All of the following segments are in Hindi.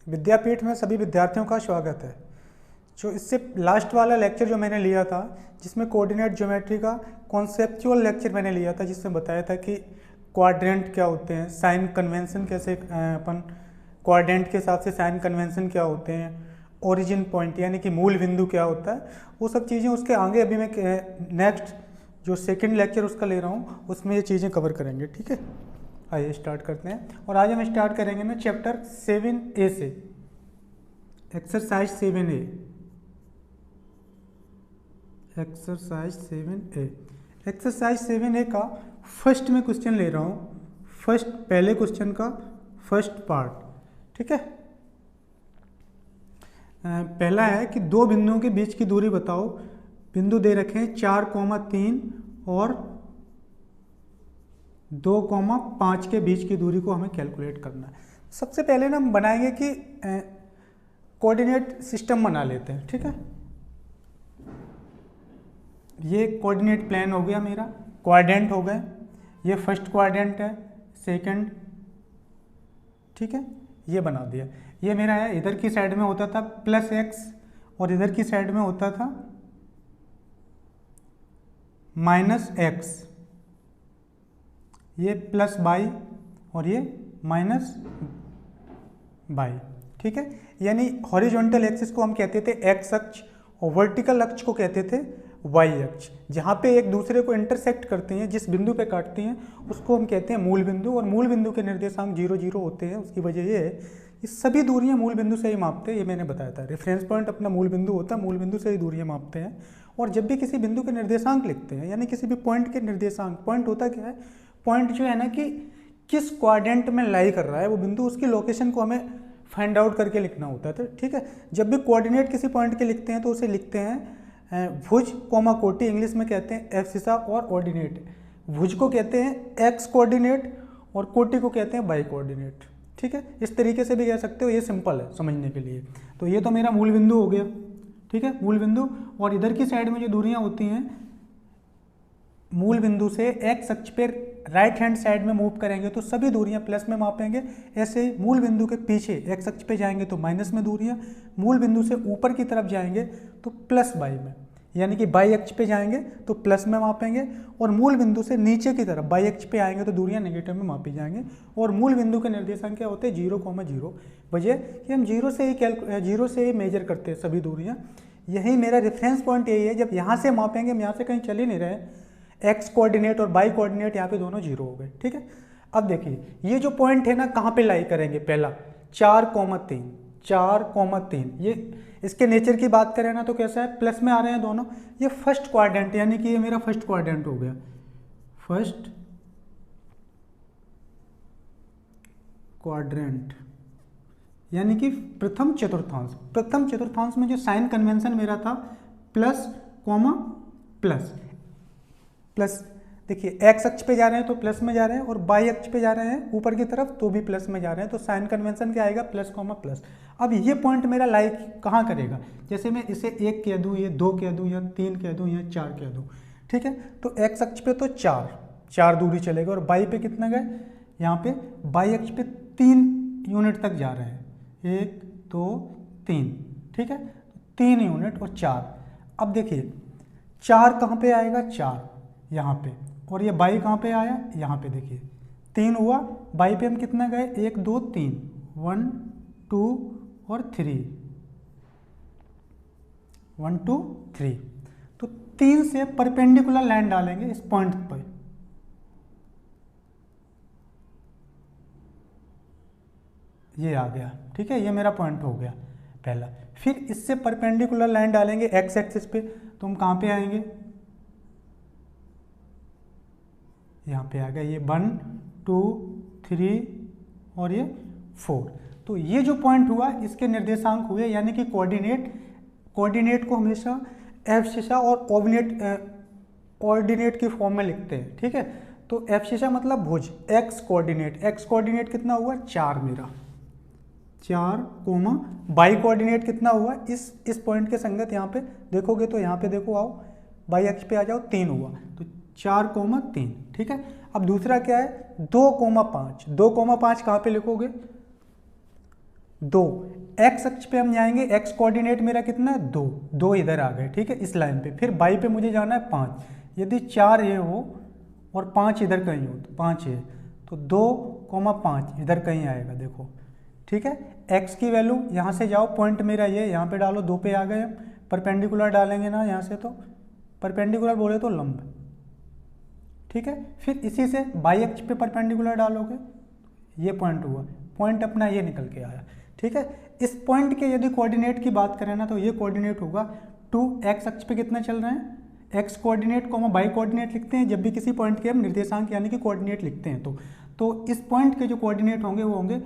विद्यापीठ में सभी विद्यार्थियों का स्वागत है। जो इससे लास्ट वाला लेक्चर जो मैंने लिया था, जिसमें कोऑर्डिनेट ज्योमेट्री का कॉन्सेप्चुअल लेक्चर मैंने लिया था, जिसमें बताया था कि क्वाड्रेंट क्या होते हैं, साइन कन्वेंशन कैसे अपन क्वाड्रेंट के हिसाब से साइन कन्वेंशन क्या होते हैं, ओरिजिन पॉइंट यानी कि मूल बिंदु क्या होता है, वो सब चीज़ें उसके आगे अभी मैं नेक्स्ट जो सेकेंड लेक्चर उसका ले रहा हूँ, उसमें ये चीज़ें कवर करेंगे। ठीक है, आइए स्टार्ट करते हैं। और आज हम स्टार्ट करेंगे ना चैप्टर 7A से, एक्सरसाइज 7A। एक्सरसाइज 7A का फर्स्ट में क्वेश्चन ले रहा हूँ, पहले क्वेश्चन का फर्स्ट पार्ट। ठीक है, पहला है कि दो बिंदुओं के बीच की दूरी बताओ। बिंदु दे रखे हैं 4,3 और 2,5 के बीच की दूरी को हमें कैलकुलेट करना है। सबसे पहले ना हम बनाएंगे कि कोऑर्डिनेट सिस्टम बना लेते हैं। ठीक है, ये कोऑर्डिनेट प्लेन हो गया, मेरा क्वाड्रेंट हो गए, ये फर्स्ट क्वाड्रेंट है, सेकंड, ठीक है, ये बना दिया। ये मेरा है, इधर की साइड में होता था +x और इधर की साइड में होता था -x, ये +y और ये -y। ठीक है, यानी हॉरिजॉन्टल एक्सिस को हम कहते थे x अक्ष और वर्टिकल अक्ष को कहते थे y अक्ष। जहाँ पे एक दूसरे को इंटरसेक्ट करते हैं, जिस बिंदु पे काटती हैं, उसको हम कहते हैं मूल बिंदु। और मूल बिंदु के निर्देशांक 0, 0 होते हैं। उसकी वजह ये है कि सभी दूरियां मूल बिंदु से ही मापते हैं। ये मैंने बताया था, रेफरेंस पॉइंट अपना मूल बिंदु होता है, मूल बिंदु से ही दूरियां मापते हैं। और जब भी किसी बिंदु के निर्देशांक लिखते हैं, यानी किसी भी पॉइंट के निर्देशांक, पॉइंट होता क्या है, पॉइंट जो है ना कि किस क्वाड्रेंट में लाई कर रहा है वो बिंदु, उसकी लोकेशन को हमें फाइंड आउट करके लिखना होता है। ठीक है, जब भी कोऑर्डिनेट किसी पॉइंट के लिखते हैं तो उसे लिखते हैं भुज कोमा कोटि, इंग्लिश में कहते हैं एब्सिसा और ऑर्डिनेट। भुज को कहते हैं एक्स कोऑर्डिनेट और कोटि को कहते हैं वाई कोऑर्डिनेट। ठीक है, इस तरीके से भी कह सकते हो, ये सिंपल है समझने के लिए। तो ये तो मेरा मूल बिंदु हो गया। ठीक है, मूल बिंदु। और इधर की साइड में जो दूरियां होती हैं, मूल बिंदु से एक्स अक्ष पे राइट हैंड साइड में मूव करेंगे तो सभी दूरियां प्लस में मापेंगे। ऐसे ही मूल बिंदु के पीछे एक्स अक्ष पे जाएंगे तो माइनस में दूरियां, मूल बिंदु से ऊपर की तरफ जाएंगे तो प्लस वाई में, यानी कि बाई अक्ष पे जाएंगे तो प्लस में मापेंगे। और मूल बिंदु से नीचे की तरफ बाई अक्ष पे आएंगे तो दूरियां नेगेटिव में मापी जाएंगे। और मूल बिंदु के निर्देशांक क्या होते हैं, 0,0। वजह कि हम 0 से ही मेजर करते हैं सभी दूरियाँ। यही मेरा रेफरेंस पॉइंट यही है। जब यहाँ से मापेंगे, हम यहाँ से कहीं चल ही नहीं रहे, एक्स कोऑर्डिनेट और बाई कोऑर्डिनेट यहाँ पे दोनों 0 हो गए। ठीक है, अब देखिए ये जो पॉइंट है ना, कहाँ पे लाई करेंगे, पहला 4,3, ये इसके नेचर की बात करें ना तो कैसा है, प्लस में आ रहे हैं दोनों। ये फर्स्ट क्वाड्रेंट, यानी कि ये मेरा फर्स्ट क्वाड्रेंट हो गया, फर्स्ट क्वाड्रेंट, यानी कि प्रथम चतुर्थांश। प्रथम चतुर्थांश में जो साइन कन्वेंशन मेरा था प्लस कॉमा प्लस, प्लस देखिए एक्स अक्ष पे जा रहे हैं तो प्लस में जा रहे हैं, और बाई अक्ष पे जा रहे हैं ऊपर की तरफ तो भी प्लस में जा रहे हैं, तो साइन कन्वेंशन क्या आएगा, प्लस कॉमा प्लस। अब ये पॉइंट मेरा लाई कहाँ करेगा, जैसे मैं इसे 1 कह दूँ, ये 2 कह दूँ, या 3 कह दूँ, या 4 कह दूँ। ठीक है, तो एक्स अक्ष पे तो 4 दूरी चलेगा, और बाई पे कितना गए, यहाँ पे बाई अक्ष पे 3 यूनिट तक जा रहे हैं, 1 2 3। ठीक है, 3 यूनिट और 4। अब देखिए 4 कहाँ पे आएगा, 4 यहाँ पे, और ये बाई कहाँ पे आया, यहाँ पे देखिए 3 हुआ। बाई पे हम कितना गए, 1 2 3, 1 2 और 3, 1 2 3। तो 3 से परपेंडिकुलर लाइन डालेंगे इस पॉइंट पर, ये आ गया। ठीक है, ये मेरा पॉइंट हो गया पहला। फिर इससे परपेंडिकुलर लाइन डालेंगे एक्स एक्सिस पे, तो हम कहाँ पे आएंगे, यहाँ पे आ गया, ये 1 2 3 और ये 4। तो ये जो पॉइंट हुआ इसके निर्देशांक हुए, यानी कि कोऑर्डिनेट को हमेशा एब्सिसा और ऑर्डिनेट की फॉर्म में लिखते हैं। ठीक है, तो एब्सिसा मतलब भुज, एक्स कोऑर्डिनेट कितना हुआ, 4 मेरा, 4, बाई कोऑर्डिनेट कितना हुआ, इस पॉइंट के संगत यहाँ पे देखोगे तो यहाँ पे देखो, आओ बाई अक्ष पे आ जाओ, 3 हुआ, तो 4,3। ठीक है, अब दूसरा क्या है, 2,5 कहाँ पे लिखोगे, 2 एक्स अक्ष पे हम जाएंगे, एक्स कोऑर्डिनेट मेरा कितना है 2, 2 इधर आ गए, ठीक है, इस लाइन पे। फिर बाई पे मुझे जाना है 5। यदि 4 ये हो और 5 इधर कहीं हो तो 5 है, तो 2,5 इधर कहीं आएगा, देखो, ठीक है। एक्स की वैल्यू यहाँ से जाओ, पॉइंट मेरा ये यहाँ पे डालो, 2 पे आ गए हम। परपेंडिकुलर डालेंगे ना यहाँ से, तो परपेंडिकुलर बोले तो लंब, ठीक है। फिर इसी से बाई अक्ष पे परपेंडिकुलर डालोगे, ये पॉइंट हुआ, पॉइंट अपना ये निकल के आया, ठीक है। इस पॉइंट के यदि कोऑर्डिनेट की बात करें ना, तो ये कोऑर्डिनेट होगा 2, एक्स अक्ष पे कितना चल रहे हैं, एक्स कोऑर्डिनेट को हम बाई कोऑर्डिनेट लिखते हैं जब भी किसी पॉइंट के हम निर्देशांक यानी कि कोऑर्डिनेट लिखते हैं। तो इस पॉइंट के जो कोऑर्डिनेट होंगे वो होंगे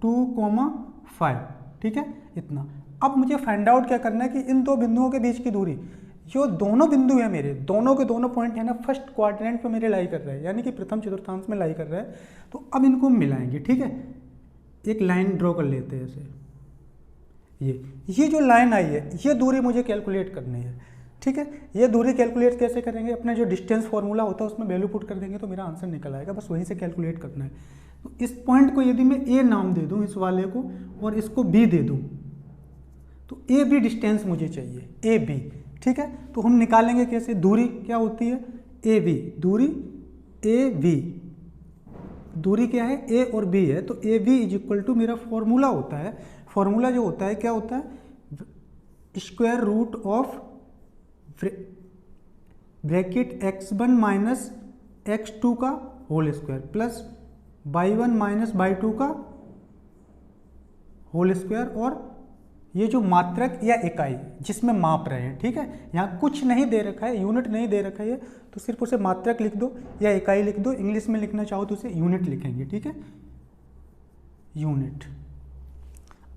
2,5, ठीक है, इतना। अब मुझे फाइंड आउट क्या करना है कि इन दो बिंदुओं के बीच की दूरी, जो दोनों बिंदु है मेरे, दोनों के दोनों पॉइंट है ना फर्स्ट क्वाड्रेंट पे मेरे लाई कर रहे हैं, यानी कि प्रथम चतुर्थांश में लाई कर रहे हैं। तो अब इनको मिलाएंगे, ठीक है। एक लाइन ड्रॉ कर लेते हैं ऐसे, ये जो लाइन आई है ये दूरी मुझे कैलकुलेट करनी है, ठीक है। ये दूरी कैलकुलेट कैसे करेंगे, अपना जो डिस्टेंस फॉर्मूला होता है उसमें वैल्यू पुट कर देंगे तो मेरा आंसर निकल आएगा, बस वहीं से कैलकुलेट करना है। तो इस पॉइंट को यदि मैं ए नाम दे दूं इस वाले को, और इसको बी दे दूं, तो ए बी डिस्टेंस मुझे चाहिए, ए बी, ठीक है। तो हम निकालेंगे कैसे, दूरी क्या होती है, ए बी, दूरी ए बी, दूरी क्या है, ए और बी है, तो A B is equal to मेरा फॉर्मूला होता है, फॉर्मूला जो होता है क्या होता है, square root of bracket x1 minus x2 का whole square plus y1 minus y2 का होल स्क्वायर, और ये जो मात्रक या इकाई जिसमें माप रहे हैं, ठीक है, यहाँ कुछ नहीं दे रखा है, यूनिट नहीं दे रखा है, तो सिर्फ उसे मात्रक लिख दो या इकाई लिख दो, इंग्लिश में लिखना चाहो तो उसे यूनिट लिखेंगे, ठीक है, यूनिट।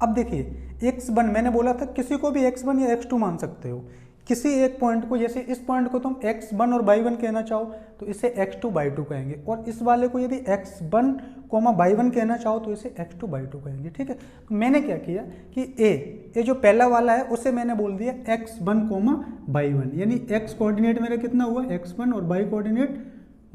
अब देखिए x1, मैंने बोला था किसी को भी x1 या x2 मान सकते हो, किसी एक पॉइंट को, जैसे इस पॉइंट को तुम x1 और y1 कहना चाहो तो इसे x2 y2 कहेंगे, और इस वाले को यदि x1, y1 कहना चाहो तो इसे x2 y2 कहेंगे, ठीक है। तो मैंने क्या किया कि ये जो पहला वाला है उसे मैंने बोल दिया x1, y1, यानी x कोऑर्डिनेट मेरा कितना हुआ x1 और y कोऑर्डिनेट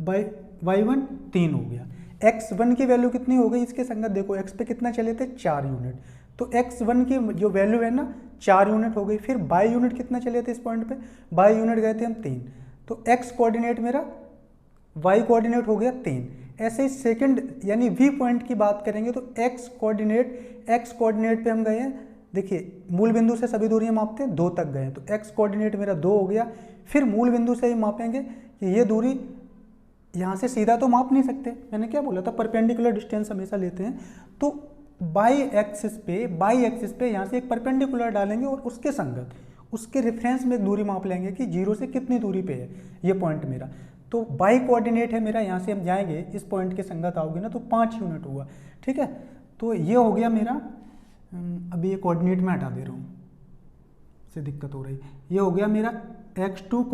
y1 3 हो गया। x1 की वैल्यू कितनी हो गई इसके संगत, देखो x पे कितना चले थे 4 यूनिट, तो x1 की जो वैल्यू है ना 4 यूनिट हो गई। फिर बाई यूनिट कितना चले थे इस पॉइंट पे, बाई यूनिट गए थे हम 3, तो x कोऑर्डिनेट मेरा y कोऑर्डिनेट हो गया 3। ऐसे ही सेकंड यानी v पॉइंट की बात करेंगे तो x कोऑर्डिनेट पे हम गए हैं, देखिए मूल बिंदु से सभी दूरियां मापते हैं, 2 तक गए, तो x कोऑर्डिनेट मेरा 2 हो गया। फिर मूल बिंदु से ही मापेंगे कि ये दूरी, यहाँ से सीधा तो माप नहीं सकते, मैंने क्या बोला था परपेंडिकुलर डिस्टेंस हमेशा लेते हैं, तो बाई एक्सिस पे यहाँ से एक परपेंडिकुलर डालेंगे और उसके संगत उसके रेफरेंस में एक दूरी माप लेंगे कि 0 से कितनी दूरी पे है ये पॉइंट मेरा। तो बाई कोऑर्डिनेट है मेरा, यहाँ से हम जाएंगे इस पॉइंट के संगत आओगे ना तो 5 यूनिट हुआ, ठीक है। तो ये हो गया मेरा, अभी ये कोऑर्डिनेट में हटा दे रहा हूँ, इससे दिक्कत हो रही, ये हो गया मेरा x2,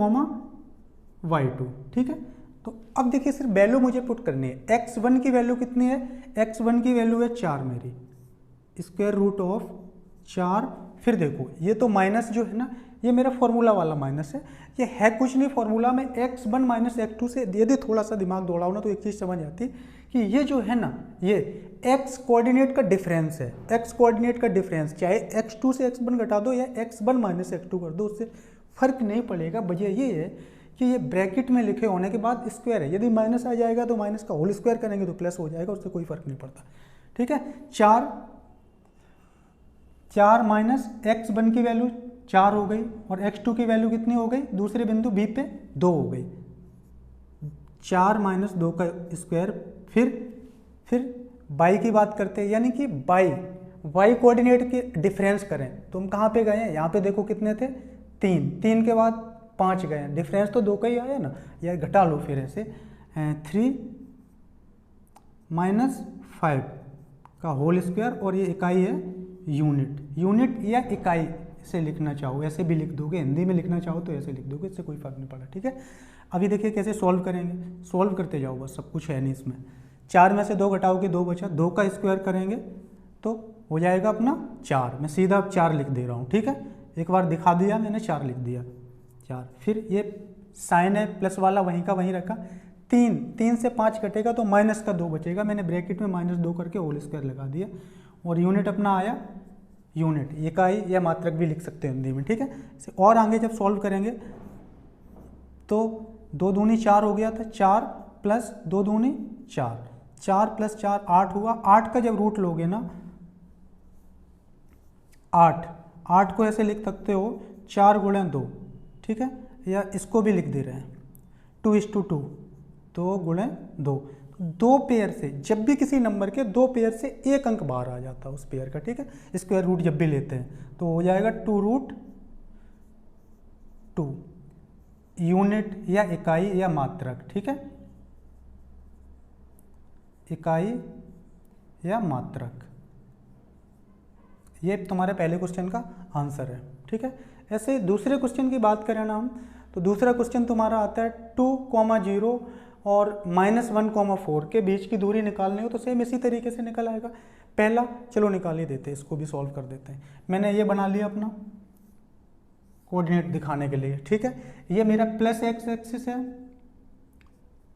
y2, ठीक है। तो अब देखिए सिर्फ वैल्यू मुझे पुट करनी है, x1 की वैल्यू कितनी है, x1 की वैल्यू है 4 मेरी, स्क्वायर रूट ऑफ 4। फिर देखो ये तो माइनस जो है ना, ये मेरा फॉर्मूला वाला माइनस है, ये है कुछ नहीं फॉर्मूला में, x1 माइनस x2 से यदि थोड़ा सा दिमाग दौड़ाओ ना तो एक चीज़ समझ आती कि ये जो है ना, ये x कोऑर्डिनेट का डिफरेंस है, x कोऑर्डिनेट का डिफरेंस, चाहे x2 से x1 घटा दो या x1 माइनस x2 कर दो, उससे फर्क नहीं पड़ेगा। वजह ये है कि ये ब्रैकेट में लिखे होने के बाद स्क्वायर है, यदि माइनस आ जाएगा तो माइनस का होल स्क्वायर करेंगे तो प्लस हो जाएगा, उससे कोई फर्क नहीं पड़ता, ठीक है। 4 माइनस x1 की वैल्यू 4 हो गई और x2 की वैल्यू कितनी हो गई, दूसरे बिंदु B पे 2 हो गई, 4 माइनस 2 का स्क्वायर। फिर बाई की बात करते हैं, यानी कि वाई कोऑर्डिनेट के डिफरेंस करें तो हम कहाँ पे गए हैं, यहाँ पे देखो कितने थे 3 के बाद 5 गए हैं, डिफरेंस तो 2 का ही आया ना, या घटा लो फिर ऐसे 3 माइनस 5 का होल स्क्वायर, और ये इकाई है यूनिट या इकाई से लिखना चाहो ऐसे भी लिख दोगे, हिंदी में लिखना चाहो तो ऐसे लिख दोगे, इससे कोई फर्क नहीं पड़ा, ठीक है। अभी देखिए कैसे सॉल्व करेंगे, सॉल्व करते जाओ बस, सब कुछ है नहीं इसमें। 4 में से 2 घटाओगे 2 बचा, 2 का स्क्वायर करेंगे तो हो जाएगा अपना 4, मैं सीधा 4 लिख दे रहा हूँ, ठीक है। एक बार दिखा दिया मैंने, 4 लिख दिया 4। फिर ये साइन है प्लस वाला वहीं का वहीं रखा, 3 से 5 कटेगा तो माइनस का 2 बचेगा, मैंने ब्रैकेट में -2 करके होल स्क्वायर लगा दिया, और यूनिट अपना आया यूनिट, इकाई या मात्रक भी लिख सकते हैं हिंदी में, ठीक है। इसे और आगे जब सॉल्व करेंगे तो 2 दूनी 4 हो गया था, 4 प्लस 2 दूनी 4, 4 प्लस 4 8 हुआ। 8 का जब रूट लोगे ना 8 को ऐसे लिख सकते हो 4 गुणे 2, ठीक है, या इसको भी लिख दे रहे हैं 2:2, 2 गुणे 2। 2 पेयर से जब भी किसी नंबर के 2 पेयर से एक अंक बाहर आ जाता है उस पेयर का, ठीक है, स्क्वायर रूट जब भी लेते हैं तो हो जाएगा 2√2 यूनिट या इकाई या मात्रक, ठीक है, इकाई या मात्रक। ये तुम्हारे पहले क्वेश्चन का आंसर है, ठीक है। ऐसे दूसरे क्वेश्चन की बात करें ना हम, तो दूसरा क्वेश्चन तुम्हारा आता है 2,0 और -1,4 के बीच की दूरी निकालनी हो तो सेम इसी तरीके से निकल आएगा। पहला चलो निकाल ही देते हैं, इसको भी सॉल्व कर देते हैं। मैंने ये बना लिया अपना कोऑर्डिनेट दिखाने के लिए, ठीक है। ये मेरा प्लस एक्स एक्सिस है,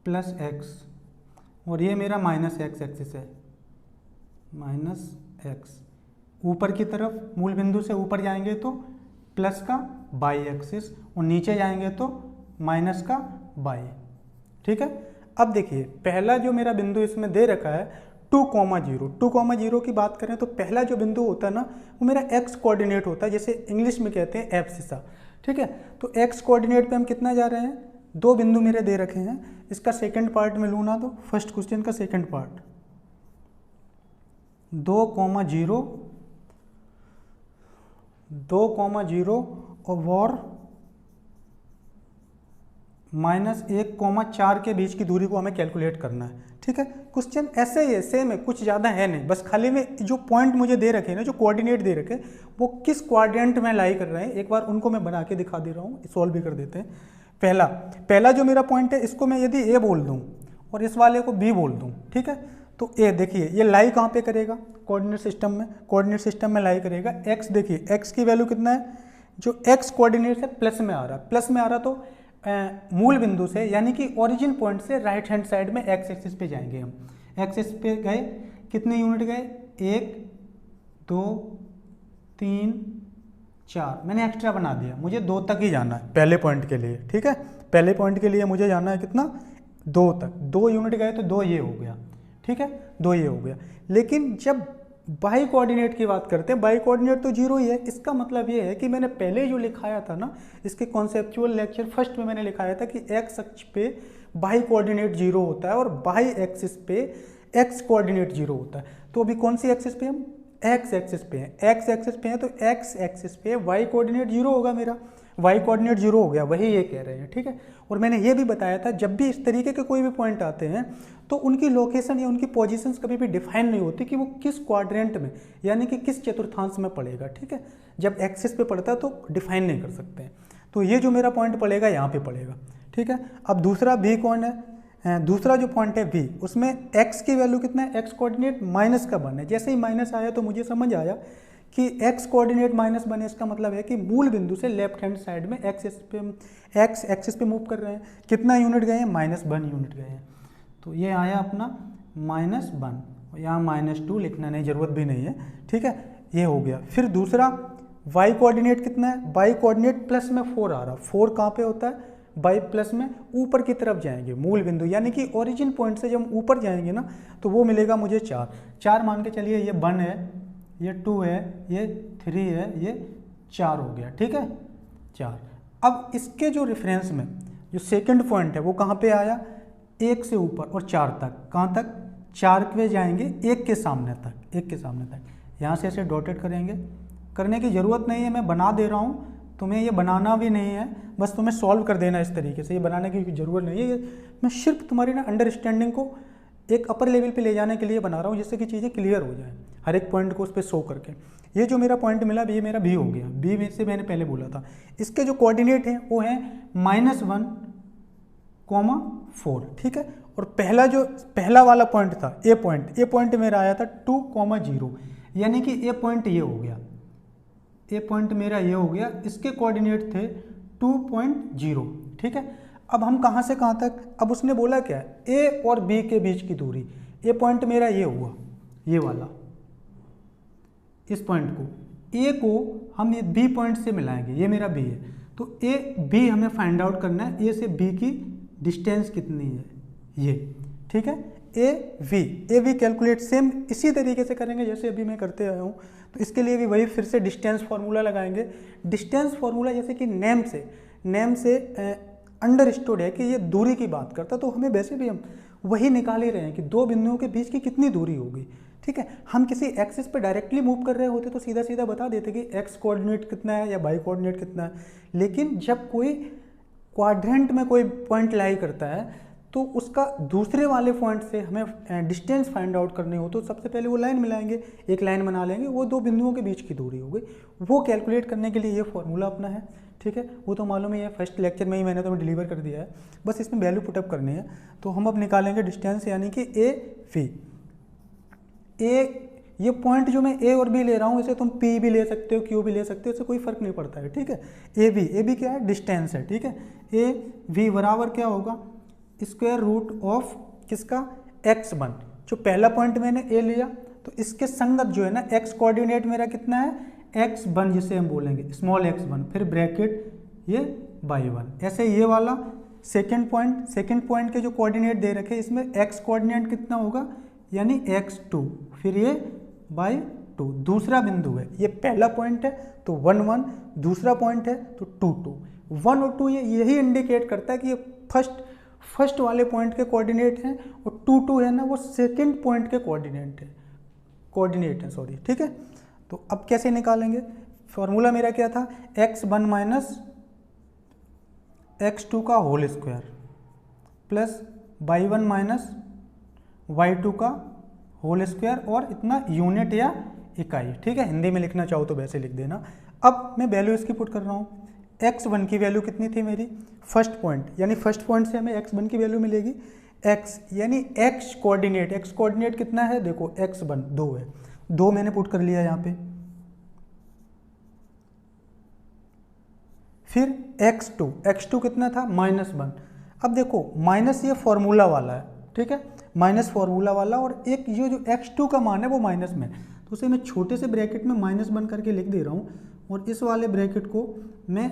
प्लस एक्स, और ये मेरा माइनस एक्स एक्सिस है, माइनस एक्स। ऊपर की तरफ मूल बिंदु से ऊपर जाएंगे तो प्लस का बाई एक्सिस और नीचे जाएंगे तो माइनस का बाई, ठीक है। अब देखिए पहला जो मेरा बिंदु इसमें दे रखा है 2,0, 2,0 की बात करें तो पहला जो बिंदु होता है ना वो मेरा एक्स कोऑर्डिनेट होता है, जैसे इंग्लिश में कहते हैं एब्सिसा, ठीक है। तो एक्स कोऑर्डिनेट पे हम कितना जा रहे हैं, 2 बिंदु मेरे दे रखे हैं। इसका सेकंड पार्ट में लूँ ना तो फर्स्ट क्वेश्चन का सेकंड पार्ट 2,0 और -1,4 के बीच की दूरी को हमें कैलकुलेट करना है, ठीक है। क्वेश्चन ऐसे ही है, सेम है, कुछ ज़्यादा है नहीं, बस खाली में जो पॉइंट मुझे दे रखे हैं ना, जो कोऑर्डिनेट दे रखे वो किस क्वाड्रेंट में लाई कर रहे हैं, एक बार उनको मैं बना के दिखा दे रहा हूँ, सॉल्व भी कर देते हैं। पहला जो मेरा पॉइंट है इसको मैं यदि ए बोल दूँ और इस वाले को बी बोल दूँ, ठीक है, तो ए देखिए ये लाई कहाँ पे करेगा, कोऑर्डिनेट सिस्टम में लाई करेगा। एक्स देखिए एक्स की वैल्यू कितना है, जो एक्स कोऑर्डिनेट है प्लस में आ रहा, तो मूल बिंदु से यानी कि ओरिजिन पॉइंट से राइट हैंड साइड में एक्स एक्सिस पे जाएंगे हम। एक्स एक्सिस पे गए, कितने यूनिट गए, 1 2 3 4, मैंने एक्स्ट्रा बना दिया, मुझे 2 तक ही जाना है पहले पॉइंट के लिए, ठीक है। पहले पॉइंट के लिए मुझे जाना है कितना, 2 तक। 2 यूनिट गए तो 2 ये हो गया, ठीक है, 2 ये हो गया। लेकिन जब बाई कोऑर्डिनेट की बात करते हैं, बाई कोऑर्डिनेट तो 0 ही है। इसका मतलब ये है कि मैंने पहले जो लिखाया था ना, इसके कॉन्सेप्चुअल लेक्चर फर्स्ट में मैंने लिखाया था कि एक्स अक्ष पे बाई कोऑर्डिनेट 0 होता है और बाई एक्सिस पे एक्स कोऑर्डिनेट 0 होता है। तो अभी कौन सी एक्सिस पे हम, एक्स एक्सिस पे हैं, एक्स एक्सिस पे हैं, तो एक्स एक्सिस पे वाई कोऑर्डिनेट 0 होगा मेरा, वाई कोऑर्डिनेट 0 हो गया, वही ये कह रहे हैं, ठीक है। और मैंने ये भी बताया था जब भी इस तरीके के कोई भी पॉइंट आते हैं तो उनकी लोकेशन या उनकी पोजीशंस कभी भी डिफाइन नहीं होती कि वो किस क्वाड्रेंट में यानी कि किस चतुर्थांश में पड़ेगा, ठीक है। जब एक्सिस पे पड़ता है तो डिफाइन नहीं कर सकते हैं। तो ये जो मेरा पॉइंट पड़ेगा यहाँ पे पड़ेगा, ठीक है। अब दूसरा भी कौन है, दूसरा जो पॉइंट है भी, उसमें एक्स की वैल्यू कितना है, एक्स कोऑर्डिनेट -1 है। जैसे ही माइनस आया तो मुझे समझ आया कि एक्स कोऑर्डिनेट -1 है, इसका मतलब है कि मूल बिंदु से लेफ्ट हैंड साइड में एक्स एक्सिस पे मूव कर रहे हैं। कितना यूनिट गए हैं, -1 यूनिट गए हैं। तो ये आया अपना -1, यहाँ -2 लिखना नहीं, जरूरत भी नहीं है, ठीक है, ये हो गया। फिर दूसरा वाई कोऑर्डिनेट कितना है, वाई कोऑर्डिनेट प्लस में 4 आ रहा, 4 कहाँ पे होता है, बाई प्लस में ऊपर की तरफ जाएंगे मूल बिंदु यानी कि ओरिजिन पॉइंट से जब हम ऊपर जाएंगे ना तो वो मिलेगा मुझे 4 मान के चलिए, ये 1 है, ये 2 है, ये 3 है, ये 4 हो गया, ठीक है, 4। अब इसके जो रेफरेंस में जो सेकंड पॉइंट है वो कहाँ पे आया, 1 से ऊपर और 4 तक, कहाँ तक, 4 पे जाएंगे, 1 के सामने तक, यहाँ से ऐसे डॉटेड करेंगे। करने की ज़रूरत नहीं है, मैं बना दे रहा हूँ, तुम्हें ये बनाना भी नहीं है, बस तुम्हें सॉल्व कर देना इस तरीके से, ये बनाने की ज़रूरत नहीं है। मैं सिर्फ तुम्हारी ना अंडरस्टैंडिंग को एक अपर लेवल पे ले जाने के लिए बना रहा हूँ, जिससे कि चीज़ें क्लियर हो जाए हर एक पॉइंट को उस पर शो करके। ये जो मेरा पॉइंट मिला ये मेरा भी हो गया, बी में से मैंने पहले बोला था। इसके जो कोऑर्डिनेट हैं वो हैं -1,4, ठीक है। और पहला वाला पॉइंट था ए पॉइंट मेरा आया था 2,0 यानी कि ए पॉइंट ये हो गया, ए पॉइंट मेरा ये हो गया, इसके कोऑर्डिनेट थे 2.0, ठीक है। अब हम कहाँ से कहाँ तक, अब उसने बोला क्या, ए और बी के बीच की दूरी, ए पॉइंट मेरा ये हुआ, ये वाला, इस पॉइंट को ए को हम ये बी पॉइंट से मिलाएंगे, ये मेरा बी है, तो ए बी हमें फाइंड आउट करना है, ए से बी की डिस्टेंस कितनी है ये, ठीक है। ए वी कैलकुलेट सेम इसी तरीके से करेंगे जैसे अभी मैं करते आया हूँ। तो इसके लिए भी वही फिर से डिस्टेंस फार्मूला लगाएंगे। डिस्टेंस फार्मूला जैसे कि नेम से अंडरस्टूड है कि ये दूरी की बात करता, तो हमें वैसे भी हम वही निकाल ही रहे हैं कि दो बिंदुओं के बीच की कितनी दूरी होगी, ठीक है। हम किसी एक्सिस पे डायरेक्टली मूव कर रहे होते तो सीधा सीधा बता देते कि एक्स कोऑर्डिनेट कितना है या वाई कोऑर्डिनेट कितना है, लेकिन जब कोई क्वाड्रेंट में कोई पॉइंट लाई करता है तो उसका दूसरे वाले पॉइंट से हमें डिस्टेंस फाइंड आउट करनी हो तो सबसे पहले वो लाइन मिलाएंगे, एक लाइन बना लेंगे, वो दो बिंदुओं के बीच की दूरी हो गई। वो कैलकुलेट करने के लिए ये फॉर्मूला अपना है, ठीक है। वो तो मालूम ही है, फर्स्ट लेक्चर में ही मैंने तो डिलीवर कर दिया है, बस इसमें वैल्यू पुटअप करनी है। तो हम अब निकालेंगे डिस्टेंस, यानी कि ए वी। ये पॉइंट जो मैं ए और बी ले रहा हूँ, इसे तुम पी भी ले सकते हो, क्यू भी ले सकते हो, इससे कोई फर्क नहीं पड़ता है, ठीक है। ए बी क्या है, डिस्टेंस है, ठीक है। ए वी बराबर क्या होगा, स्क्वायर रूट ऑफ किसका, x1। जो पहला पॉइंट मैंने ए लिया तो इसके संगत जो है ना x कोऑर्डिनेट मेरा कितना है, x1 जिसे हम बोलेंगे स्मॉल x1, फिर ब्रैकेट ये y1। ऐसे ये वाला सेकंड पॉइंट के जो कोऑर्डिनेट दे रखे इसमें x कोऑर्डिनेट कितना होगा, यानी x2, फिर ये by2। दूसरा बिंदु है, ये पहला पॉइंट है तो 1 1, दूसरा पॉइंट है तो 2 2। 1 और 2 ये यही इंडिकेट करता है कि ये फर्स्ट वाले पॉइंट के कोऑर्डिनेट हैं और 2 2 है ना वो सेकंड पॉइंट के कोऑर्डिनेट है सॉरी, ठीक है। तो अब कैसे निकालेंगे, फॉर्मूला मेरा क्या था, x1 माइनस x2 का whole square plus y1 minus y2 का होल स्क्वायर और इतना यूनिट या इकाई, ठीक है। हिंदी में लिखना चाहो तो वैसे लिख देना। अब मैं वैल्यू इसकी पुट कर रहा हूँ। x1 की वैल्यू कितनी थी मेरी, फर्स्ट पॉइंट, यानी फर्स्ट पॉइंट से हमें x1 की वैल्यू मिलेगी x, यानी x कोऑर्डिनेट कितना है, देखो x1 2 है, 2 मैंने पुट कर लिया यहाँ पे। फिर x2 कितना था, -1। अब देखो माइनस ये फॉर्मूला वाला है, ठीक है, माइनस फॉर्मूला वाला, और एक ये जो x2 का मान है वो माइनस में, तो उसे मैं छोटे से ब्रैकेट में -1 करके लिख दे रहा हूँ, और इस वाले ब्रैकेट को मैं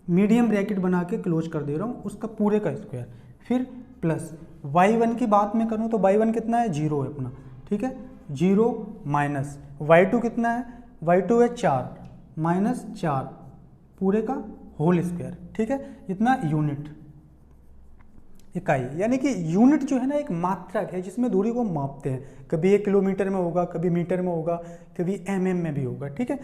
मीडियम ब्रैकेट बना के क्लोज कर दे रहा हूँ, उसका पूरे का स्क्वायर। फिर प्लस y1 की बात मैं करूँ तो y1 कितना है, 0 है अपना, ठीक है, 0 माइनस y2 कितना है, y2 है 4 माइनस 4 पूरे का होल स्क्वायर, ठीक है, इतना यूनिट इकाई। यानी कि यूनिट जो है ना एक मात्रक है जिसमें दूरी को मापते हैं, कभी ये किलोमीटर में होगा, कभी मीटर में होगा, कभी mm में भी होगा, ठीक है।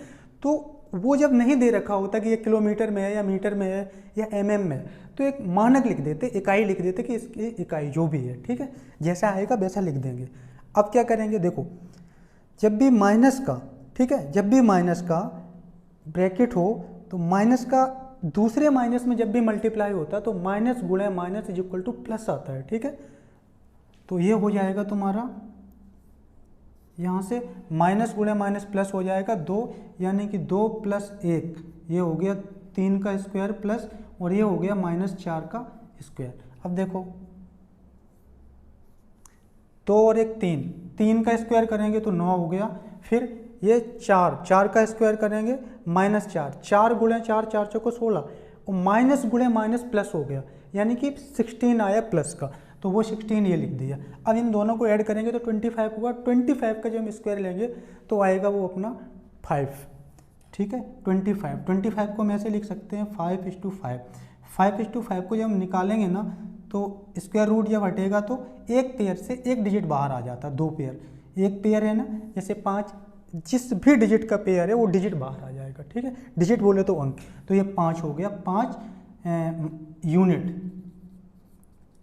तो वो जब नहीं दे रखा होता कि ये किलोमीटर में है या मीटर में है या mm में, तो एक मानक लिख देते, इकाई लिख देते कि इसकी इकाई जो भी है, ठीक है, जैसा आएगा वैसा लिख देंगे। अब क्या करेंगे, देखो जब भी माइनस का, ठीक है, जब भी माइनस का ब्रैकेट हो तो माइनस का दूसरे माइनस में जब भी मल्टीप्लाई होता है तो माइनस गुणे minus is equal two plus आता है, ठीक है। तो ये हो जाएगा तुम्हारा यहाँ से माइनस गुणे माइनस प्लस हो जाएगा 2, यानी कि 2 + 1 ये हो गया 3 का स्क्वायर प्लस, और ये हो गया -4 का स्क्वायर। अब देखो 2 और 1 3 का स्क्वायर करेंगे तो 9 हो गया, फिर ये 4 का स्क्वायर करेंगे -4, 4 गुणे 4 4 चौको 16, और माइनस गुणे माइनस प्लस हो गया, यानी कि 16 आया प्लस का, तो वो 16 ये लिख दिया। अब इन दोनों को ऐड करेंगे तो 25 होगा, 25 का जब हम स्क्वायर लेंगे तो आएगा वो अपना 5, ठीक है। 25 को हम ऐसे लिख सकते हैं 5:5, 5:5 को जब हम निकालेंगे ना तो स्क्वायर रूट जब हटेगा तो एक पेयर से एक डिजिट बाहर आ जाता, 2 पेयर, एक पेयर है ना, जैसे 5, जिस भी डिजिट का पेयर है वो डिजिट बाहर आ जाएगा, ठीक है, डिजिट बोले तो अंक, तो ये 5 हो गया, 5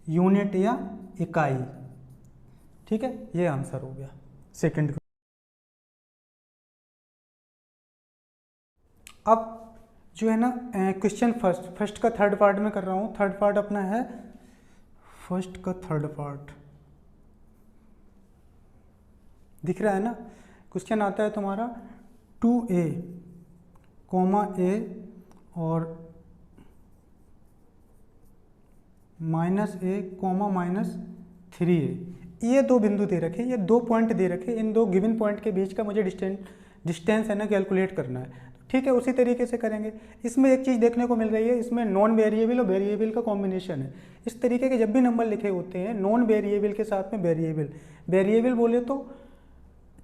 यूनिट या इकाई, ठीक है, ये आंसर हो गया सेकंड। अब जो है ना क्वेश्चन फर्स्ट का थर्ड पार्ट में कर रहा हूँ, थर्ड पार्ट अपना है फर्स्ट का थर्ड पार्ट, दिख रहा है ना। क्वेश्चन आता है तुम्हारा 2a, A और -a, -3a, ये दो बिंदु दे रखे, ये 2 पॉइंट दे रखे, इन 2 गिवन पॉइंट के बीच का मुझे डिस्टेंस है ना कैलकुलेट करना है, ठीक है, उसी तरीके से करेंगे। इसमें एक चीज़ देखने को मिल रही है, इसमें नॉन वेरिएबल और वेरिएबल का कॉम्बिनेशन है। इस तरीके के जब भी नंबर लिखे होते हैं नॉन वेरिएबल के साथ में वेरिएबल, वेरिएबल बोले तो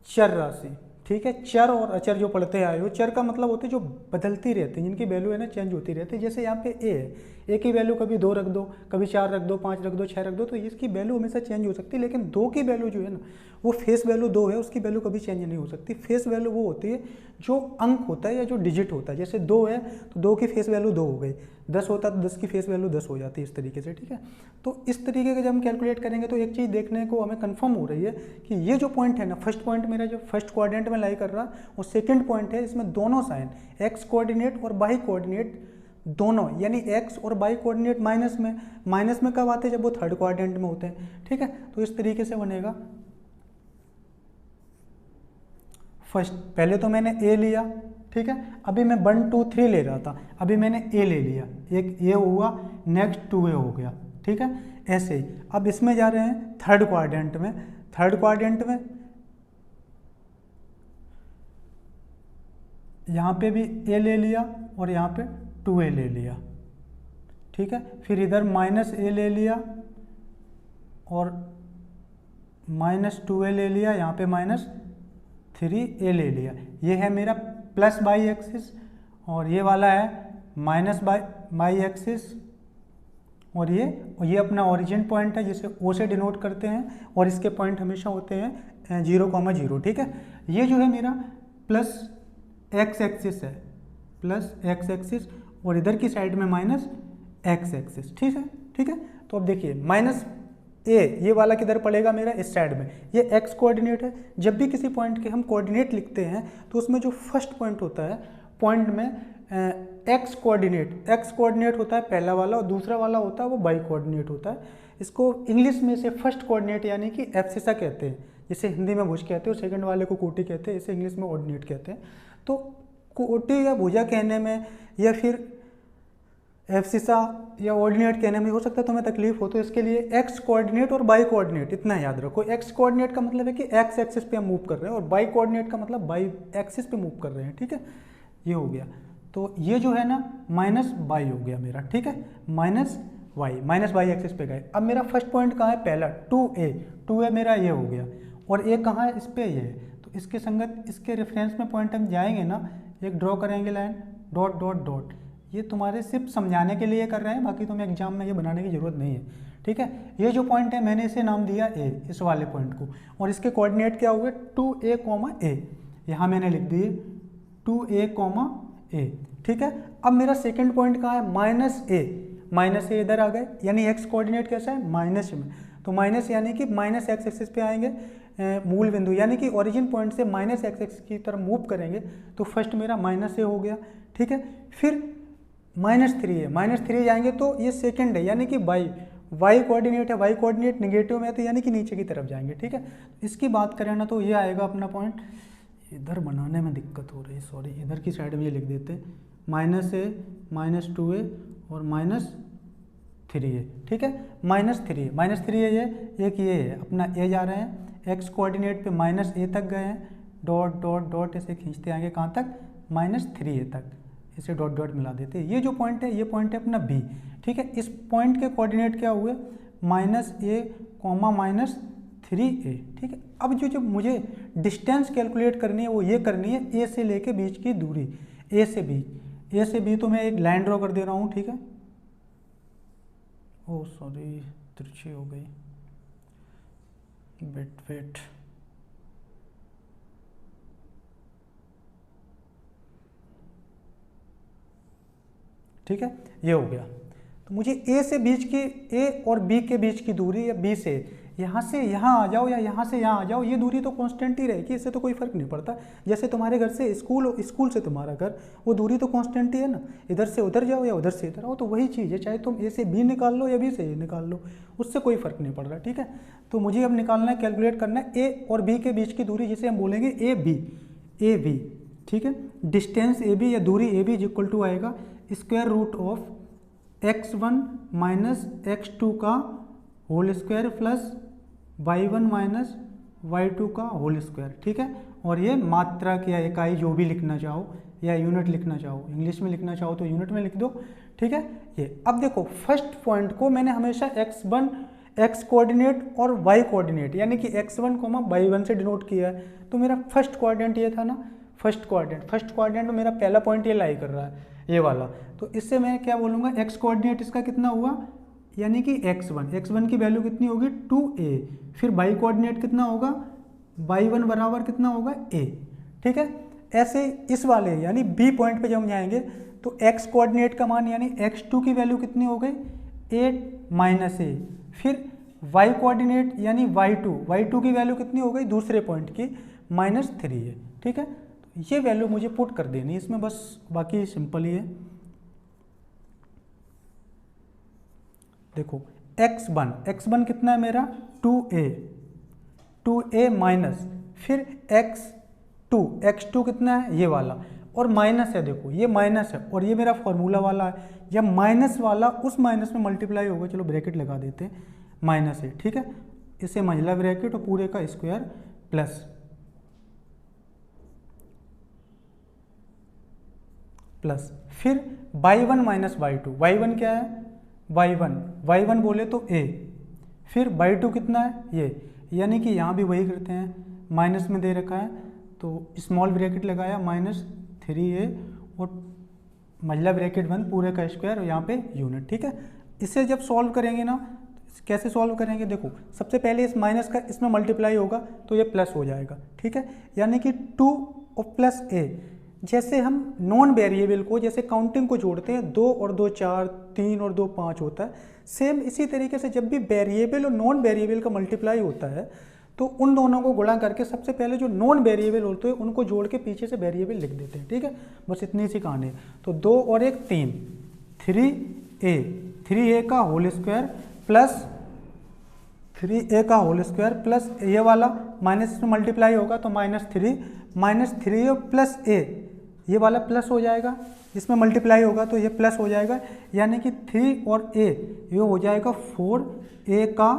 चर राशि, ठीक है, चर और अचर जो पढ़ते आए हो, चर का मतलब होते हैं जो बदलती रहती है, जिनकी वैल्यू है ना चेंज होती रहती है। जैसे यहाँ पे ए है, ए की वैल्यू कभी 2 रख दो, कभी 4 रख दो, 5 रख दो, 6 रख दो, तो इसकी वैल्यू हमेशा चेंज हो सकती है। लेकिन 2 की वैल्यू जो है ना वो फेस वैल्यू 2 है, उसकी वैल्यू कभी चेंज नहीं हो सकती। फेस वैल्यू वो होती है जो अंक होता है या जो डिजिट होता है। जैसे 2 है तो 2 की फेस वैल्यू 2 हो गई, 10 होता तो 10 की फेस वैल्यू 10 हो जाती है, इस तरीके से, ठीक है। तो इस तरीके के जब हम कैलकुलेट करेंगे तो एक चीज़ देखने को हमें कंफर्म हो रही है कि ये जो पॉइंट है ना, फर्स्ट पॉइंट मेरा जो फर्स्ट क्वाड्रेंट में लाई कर रहा वो सेकंड पॉइंट है, इसमें दोनों साइन एक्स कोऑर्डिनेट और वाई कोऑर्डिनेट दोनों, यानी एक्स और वाई कोऑर्डिनेट माइनस में कब आते हैं, जब वो थर्ड क्वाड्रेंट में होते हैं, ठीक है। तो इस तरीके से बनेगा। फर्स्ट पहले तो मैंने ए लिया, ठीक है, अभी मैं 1 2 3 ले रहा था, अभी मैंने ए ले लिया, एक ए हुआ, नेक्स्ट 2 ए हो गया, ठीक है। ऐसे ही अब इसमें जा रहे हैं थर्ड क्वाड्रेंट में, थर्ड क्वाड्रेंट में यहाँ पे भी ए ले लिया और यहाँ पे 2a ले लिया, ठीक है। फिर इधर माइनस ए ले लिया और माइनस 2a ले लिया, यहाँ पे माइनस 3a ले लिया। ये है मेरा प्लस बाई एक्सिस और ये वाला है माइनस बाई एक्सिस, और ये अपना ओरिजिन पॉइंट है जिसे O से डिनोट करते हैं, और इसके पॉइंट हमेशा होते हैं 0,0, ठीक है। ये जो है मेरा प्लस एक्स एक्सिस है, प्लस एक्स एक्सिस, और इधर की साइड में माइनस एक्स एक्सिस, ठीक है, ठीक है। तो अब देखिए माइनस ए ये वाला किधर पड़ेगा मेरा, इस साइड में, ये एक्स कोऑर्डिनेट है। जब भी किसी पॉइंट के हम कोऑर्डिनेट लिखते हैं तो उसमें जो फर्स्ट पॉइंट होता है, पॉइंट में एक्स कोऑर्डिनेट होता है पहला वाला, और दूसरा वाला होता है वो वाई कोऑर्डिनेट होता है। इसको इंग्लिश में से फर्स्ट कोऑर्डिनेट यानी कि एब्सिसा कहते हैं, जैसे हिंदी में भुज कहते हैं, और सेकंड वाले को कोटि कहते हैं, इसे इंग्लिश में ऑर्डिनेट कहते हैं। तो कोटि या भुजा कहने में या फिर एब्सिसा या ऑर्डिनेट कहने में हो सकता है तुम्हें तकलीफ हो, तो इसके लिए एक्स कोऑर्डिनेट और वाई कोऑर्डिनेट इतना याद रखो। एक्स कोऑर्डिनेट का मतलब है कि एक्स एक्सिस पे हम मूव कर रहे हैं, और वाई कोऑर्डिनेट का मतलब वाई एक्सिस पे मूव कर रहे हैं, ठीक है। ये हो गया, तो ये जो है ना माइनस वाई हो गया मेरा, ठीक है, माइनस वाई एक्सिस पे गए। अब मेरा फर्स्ट पॉइंट कहाँ है, पहला 2a मेरा ये हो गया, और ए कहाँ है, इस पे ये है। तो इसके संगत इसके रेफरेंस में पॉइंट हम जाएंगे ना, एक ड्रॉ करेंगे लाइन, डॉट डॉट डॉट। ये तुम्हारे सिर्फ समझाने के लिए कर रहे हैं, बाकी तुम्हें एग्जाम में ये बनाने की जरूरत नहीं है, ठीक है। ये जो पॉइंट है मैंने इसे नाम दिया ए, इस वाले पॉइंट को, और इसके कोऑर्डिनेट क्या हुए 2a, यहाँ मैंने लिख दिए 2a, ठीक है। अब मेरा सेकंड पॉइंट कहाँ है, माइनस ए इधर आ गए, यानी एक्स कोऑर्डिनेट कैसा है, माइनस में, तो माइनस यानी कि माइनस एक्स एक्सिस पे आएंगे, मूल बिंदु यानी कि ओरिजिन पॉइंट से माइनस एक्स एक्सिस की तरफ मूव करेंगे, तो फर्स्ट मेरा माइनस ए हो गया, ठीक है। फिर -3 जाएंगे तो ये सेकंड है, यानी कि वाई कोऑर्डिनेट है, वाई कोऑर्डिनेट निगेटिव में है तो यानी कि नीचे की तरफ जाएंगे, ठीक है। इसकी बात करें ना तो ये आएगा अपना पॉइंट, इधर बनाने में दिक्कत हो रही है, सॉरी, इधर की साइड में ये लिख देते, -a, -2a और -3a, ठीक है। -3 ये एक ये है अपना ए जा रहे हैं, एक्स कोऑर्डिनेट पे -a तक गए हैं, डॉट डॉट डॉट ऐसे खींचते आएंगे कहाँ तक, -3a तक, इसे डॉट डॉट मिला देते हैं। ये जो पॉइंट है ये पॉइंट है अपना बी, ठीक है। इस पॉइंट के कोऑर्डिनेट क्या हुए, -a, -3a, ठीक है। अब जो मुझे डिस्टेंस कैलकुलेट करनी है वो ये करनी है ए से लेके बीच की दूरी, ए से बी तो मैं एक लाइन ड्रॉ कर दे रहा हूँ, ठीक है। ओह सॉरी, तिरछी हो गई, वेट, ठीक है, ये हो गया। तो मुझे ए से बीच की, ए और बी के बीच की दूरी, या बी से यहाँ यहाँ आ जाओ या यहाँ से यहाँ आ जाओ, ये दूरी तो कांस्टेंट ही रहेगी, इससे तो कोई फर्क नहीं पड़ता। जैसे तुम्हारे घर से स्कूल से तुम्हारा घर, वो दूरी तो कांस्टेंट ही है ना, इधर से उधर जाओ या उधर से इधर आओ, तो वही चीज़ है, चाहे तुम ए से बी निकाल लो या बी से ए निकाल लो, उससे कोई फर्क नहीं पड़ रहा, ठीक है। तो मुझे अब निकालना है, कैलकुलेट करना है ए और बी के बीच की दूरी, जिसे हम बोलेंगे ए बी, ठीक है। डिस्टेंस ए बी या दूरी ए बी इक्वल टू आएगा square root of x1 minus x2 का whole square plus y1 minus y2 का होल स्क्वायर, ठीक है। और ये मात्रक या इकाई जो भी लिखना चाहो, या यूनिट लिखना चाहो, इंग्लिश में लिखना चाहो तो यूनिट में लिख दो, ठीक है। ये अब देखो फर्स्ट पॉइंट को मैंने हमेशा x1 x कोऑर्डिनेट और y कोऑर्डिनेट यानी कि x1 y1 से डिनोट किया है, तो मेरा फर्स्ट कोऑर्डिनेट ये था ना, फर्स्ट कोऑर्डिनेट में मेरा पहला पॉइंट ये लाई कर रहा है, ये वाला, तो इससे मैं क्या बोलूँगा, x कोऑर्डिनेट इसका कितना हुआ, यानी कि x1 की वैल्यू कितनी होगी 2a, फिर y कोऑर्डिनेट कितना होगा, y1 बराबर कितना होगा a, ठीक है। ऐसे इस वाले यानी b पॉइंट पे जब हम जाएंगे तो x कोऑर्डिनेट का मान यानी x2 की वैल्यू कितनी हो गई 8 माइनस a, फिर y कोऑर्डिनेट यानी y2 की वैल्यू कितनी हो गई दूसरे पॉइंट की -3 है, ठीक है। तो ये वैल्यू मुझे पुट कर देनी इसमें, बस बाकी सिंपल ही है। देखो x1 कितना है मेरा 2a माइनस, फिर x2 कितना है ये वाला, और माइनस है, देखो ये माइनस है और ये मेरा फॉर्मूला वाला है, जब माइनस वाला उस माइनस में मल्टीप्लाई होगा, चलो ब्रैकेट लगा देते हैं, माइनस है, ठीक है, इसे महिला ब्रैकेट और पूरे का स्क्वायर प्लस फिर y1 माइनस y2, y1 क्या है y1 बोले तो a, फिर y2 कितना है ये, यानी कि यहाँ भी वही करते हैं, माइनस में दे रखा है तो स्मॉल ब्रैकेट लगाया -3a और महिला ब्रैकेट बंद पूरे का स्क्वायर और यहाँ पे यूनिट, ठीक है। इसे जब सॉल्व करेंगे ना, कैसे सॉल्व करेंगे, देखो सबसे पहले इस माइनस का इसमें मल्टीप्लाई होगा तो ये प्लस हो जाएगा, ठीक है, यानी कि 2 और प्लस a, जैसे हम नॉन वेरिएबल को जैसे काउंटिंग को जोड़ते हैं 2 और 2 4, 3 और 2 5 होता है, सेम इसी तरीके से जब भी वेरिएबल और नॉन वेरिएबल का मल्टीप्लाई होता है तो उन दोनों को गुणा करके सबसे पहले जो नॉन वेरिएबल होते हैं उनको जोड़ के पीछे से वेरिएबल लिख देते हैं, ठीक है, बस इतनी सी कहानी। तो 2 और 1 3a का होल स्क्वायर प्लस 3a का होल स्क्वायर प्लस ये वाला माइनस में मल्टीप्लाई होगा तो -3 प्लस a, ये वाला प्लस हो जाएगा, इसमें मल्टीप्लाई होगा तो ये प्लस हो जाएगा, यानी कि 3 और a ये हो जाएगा 4a का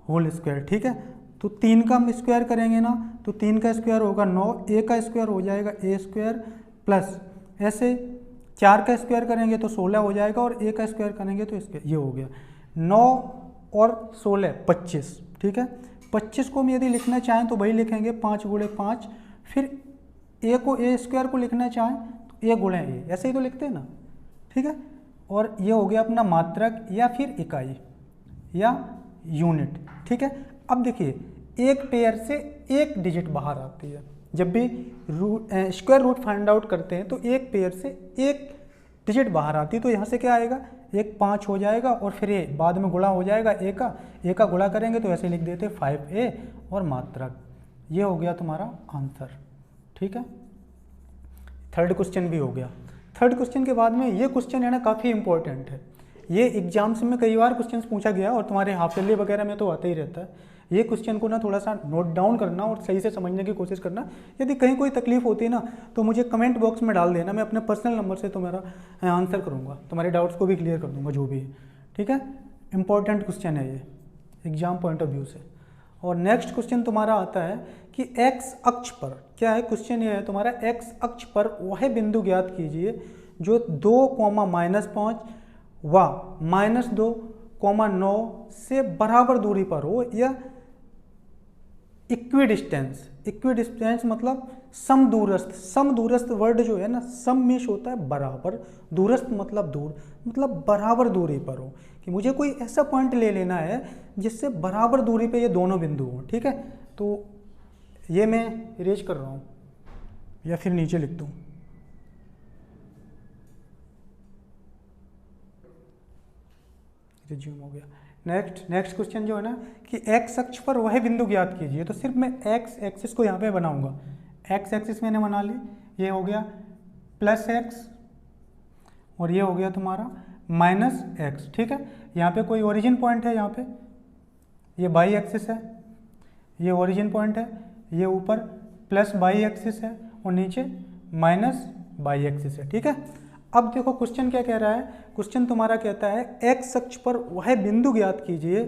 होल स्क्वायर, ठीक है। तो 3 का हम स्क्वायर करेंगे ना तो 3 का स्क्वायर होगा 9, a का स्क्वायर हो जाएगा a स्क्वायर प्लस ऐसे 4 का स्क्वायर करेंगे तो 16 हो जाएगा और a का स्क्वायर करेंगे तो इसके ये हो गया 9 और 16 25, ठीक है। 25 को हम यदि लिखना चाहें तो वही लिखेंगे 5 गुणे 5, फिर a को a स्क्वायर को लिखना चाहें तो a गुणे a, ऐसे ही तो लिखते हैं ना, ठीक है। और ये हो गया अपना मात्रक या फिर इकाई या यूनिट, ठीक है। अब देखिए एक पेयर से एक डिजिट बाहर आती है, जब भी स्क्वायर रूट फाइंड आउट करते हैं तो एक पेयर से एक डिजिट बाहर आती है, तो यहाँ से क्या आएगा, एक 5 हो जाएगा और फिर ये बाद में गुणा हो जाएगा a का गुणा करेंगे तो ऐसे लिख देते 5a और मात्रक, ये हो गया तुम्हारा आंसर, ठीक है। थर्ड क्वेश्चन भी हो गया। थर्ड क्वेश्चन के बाद में ये क्वेश्चन है ना काफ़ी इंपॉर्टेंट है, ये एग्जाम्स में कई बार क्वेश्चन पूछा गया और तुम्हारे हाफ ईयरली वगैरह में तो आता ही रहता है। ये क्वेश्चन को ना थोड़ा सा नोट डाउन करना और सही से समझने की कोशिश करना, यदि कहीं कोई तकलीफ होती है ना तो मुझे कमेंट बॉक्स में डाल देना, मैं अपने पर्सनल नंबर से तुम्हारा आंसर करूँगा, तुम्हारे डाउट्स को भी क्लियर कर दूँगा जो भी है, ठीक है। इंपॉर्टेंट क्वेश्चन है ये एग्जाम पॉइंट ऑफ व्यू से। और नेक्स्ट क्वेश्चन तुम्हारा आता है कि एक्स अक्ष पर क्या है, क्वेश्चन ये है तुम्हारा, एक्स अक्ष पर वह बिंदु ज्ञात कीजिए जो 2,-5 व -2,9 से बराबर दूरी पर हो या इक्विडिस्टेंस मतलब समदूरस्थ वर्ड जो है ना, सम मीन्स होता है बराबर, दूरस्थ मतलब दूर, मतलब बराबर दूरी पर हो, कि मुझे कोई ऐसा पॉइंट ले लेना है जिससे बराबर दूरी पे ये दोनों बिंदु हो, ठीक है। तो ये मैं इरेज कर रहा हूँ या फिर नीचे लिख दूँ, रिज्यूम हो गया। नेक्स्ट क्वेश्चन जो है ना कि एक्स अक्ष पर वह बिंदु ज्ञात कीजिए, तो सिर्फ मैं एक्स एक्सिस को यहाँ पे बनाऊंगा, एक्स एक्सिस मैंने बना ली, ये हो गया +x और ये हो गया तुम्हारा -x, ठीक है। यहाँ पे कोई ओरिजिन पॉइंट है, यहाँ पे ये बाई एक्सिस है, ये ओरिजिन पॉइंट है, ये ऊपर प्लस बाई एक्सिस है और नीचे माइनस बाई एक्सिस है, ठीक है। अब देखो क्वेश्चन क्या कह रहा है, क्वेश्चन तुम्हारा कहता है एक्स अक्ष पर वह बिंदु ज्ञात कीजिए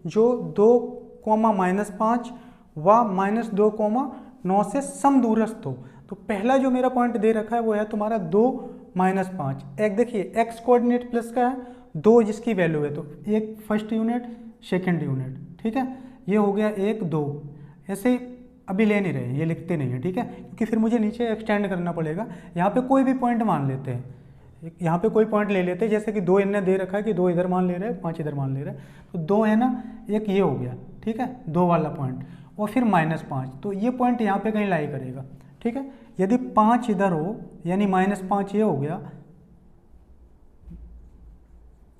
जो 2,-5 व -2,9 9 से समदूरस्थ हो। तो पहला जो मेरा पॉइंट दे रखा है वो है तुम्हारा 2 -5। एक देखिए एक्स कोऑर्डिनेट प्लस का है 2 जिसकी वैल्यू है, तो एक फर्स्ट यूनिट सेकंड यूनिट, ठीक है, ये हो गया 1 2। ऐसे ही अभी ले नहीं रहे हैं, ये लिखते नहीं है, ठीक है, क्योंकि फिर मुझे नीचे एक्सटेंड करना पड़ेगा। यहाँ पे कोई भी पॉइंट मान लेते हैं, यहाँ पे कोई पॉइंट ले लेते हैं, जैसे कि 2 इनने दे रखा है कि 2 इधर मान ले रहे हैं 5 इधर मान ले रहे हैं, तो 2 है ना, एक ये हो गया, ठीक है, 2 वाला पॉइंट, और फिर -5, तो ये पॉइंट यहाँ पे कहीं लाई करेगा, ठीक है। यदि 5 इधर हो यानी -5 ये हो गया,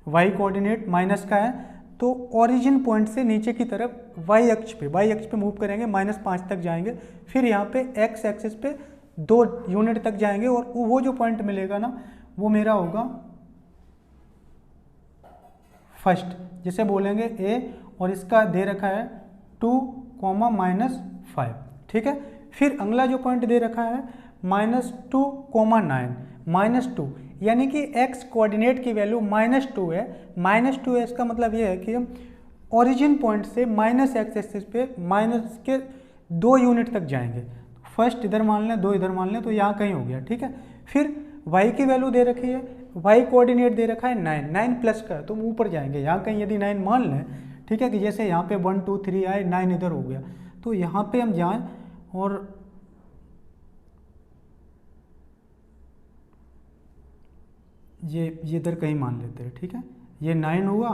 वाई कोऑर्डिनेट माइनस का है, तो ओरिजिन पॉइंट से नीचे की तरफ वाई अक्ष पे मूव करेंगे, -5 तक जाएंगे, फिर यहाँ पे एक्स एक्सिस पे 2 यूनिट तक जाएंगे, और वो जो पॉइंट मिलेगा ना वो मेरा होगा फर्स्ट, जिसे बोलेंगे ए, और इसका दे रखा है 2, -5, ठीक है। फिर अगला जो पॉइंट दे रखा है -2, -9, -2, यानी कि x कोऑर्डिनेट की वैल्यू -2 है। -2 है, इसका मतलब ये है कि ओरिजिन पॉइंट से माइनस एक्स एक्सिस पे माइनस के 2 यूनिट तक जाएंगे। फर्स्ट इधर मान लें, 2 इधर मान लें, तो यहाँ कहीं हो गया, ठीक है। फिर y की वैल्यू दे रखी है, y कोऑर्डिनेट दे रखा है 9 प्लस का, तो ऊपर जाएंगे, यहाँ कहीं यदि 9 मान लें, ठीक है, कि जैसे यहाँ पे 1 2 3 आए, 9 इधर हो गया, तो यहाँ पे हम जाएं और ये इधर कहीं मान लेते हैं, ठीक है, ये 9 हुआ